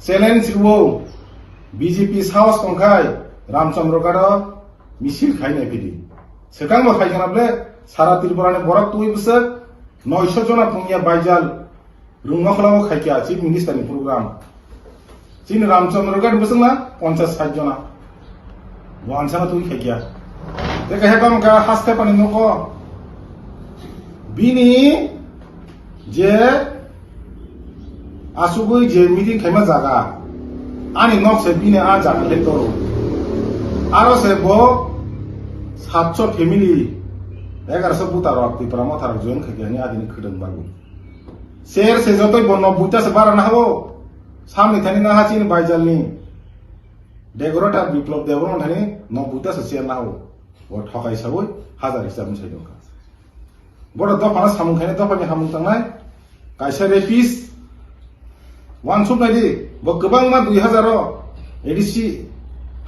challenge রুবো BJP সাহস টংখাই রামচন্দ্র গাড় মিছিল খাইনাই ফিরি সেখানে খাইখানাবলে সারা ত্রিপুরানি বরফ তুই বছর 900 জনা পুনিয়া বাইজাল রুঙ্গা খলাও খাইকিয়া চিফ মিনিস্টারনি প্রোগ্রাম চিন রামচন্দ্র গাড় বছর না 50-60 জনা ওয়ানসানা তুই খাইকিয়া দেখা হেবাম গা হাসতে পানি নক বিনি যে আসুগুই যে মিটিং খাইমা জাগা আনি নক সে বিনে আ জাগা লেতো আরো সে ব 700 ফ্যামিলি 1100 বুতার ত্রিপুরা মাথার জয়েন খাইকিয়ানি আদিনি খোদন বাগু শের সে যতই ব 90টা সে বাড়ানো হবো সামনে থানি না হাচিন বাইজালনি ডেগরটা বিপ্লব দেবন থানি 90টা সে শেয়ার না হবো ও ঠকাই সাবই 1000 হিসাব মিছাই দंखा বড় দফানা সামুং খাইনে দফানি হামুং তাंनाय কাইসা রেপিস ওয়ান সুপ নাইদি ব गोबां मा 2000 एडीसी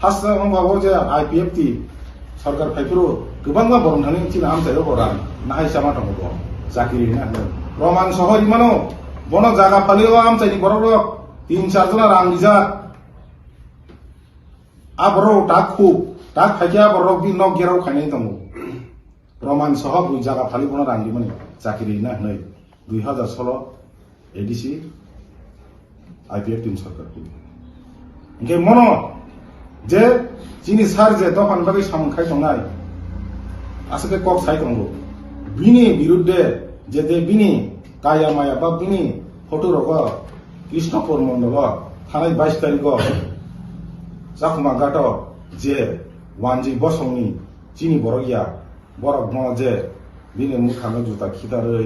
हासरा माबाव जे आईपीएफटी सरकार फाइफ्रु गोबां मा बरन थानि चिना आमसायो बरान नाहाय सामा दङ ब चाकरि ना प्रमाण सह इमानो बन जागा फालियो आमसायनि बरक 3-4 जना रां लिजा आ बरक टाकु टाक फाइकिया बरक बि न गेराव खाइनाय दङ प्रमाण सह बुइ जागा फालि बन रां लिमनि चाकरि ना नै 2016 एडीसी आईपीएफ टीम सरकार इनके मनो जे जिनि सार जे दफान बागै सामखाय संनाय आसके कक साइ दंगो बिनि बिरुद्धे जे दे बिनि काया माया बा बिनि फटो रग कृष्णपुर मंडल थानाय 22 तारिख जाखुमा गाट जे वानजि बसंनि जिनि बरगिया बरक न जे बिनि मुखाङाव जुता खिदारै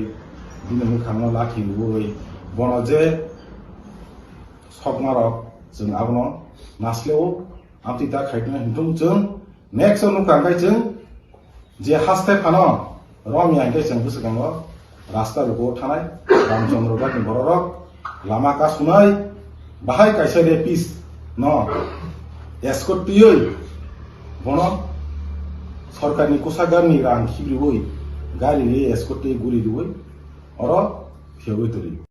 बिनि मुखाङाव लाखि लुबै बन जे सकमारक जों आबनो नासलेव आमति दा खाइतना हिंथुं जों नेक्स्ट नुखांगाय जों जे हासथाय फानो रमिया के जों बुसगांगो रास्ता रुगो थानाय रामचंद्र गानि बररक लामा का सुनाय बाहाय काइसा रेपिस न एस्कर्ट पियै बन सरकारनि कोसागारनि रां खिब्रिबै गारि रे एस्कर्ट गुरि दुबै अर फेवै तरि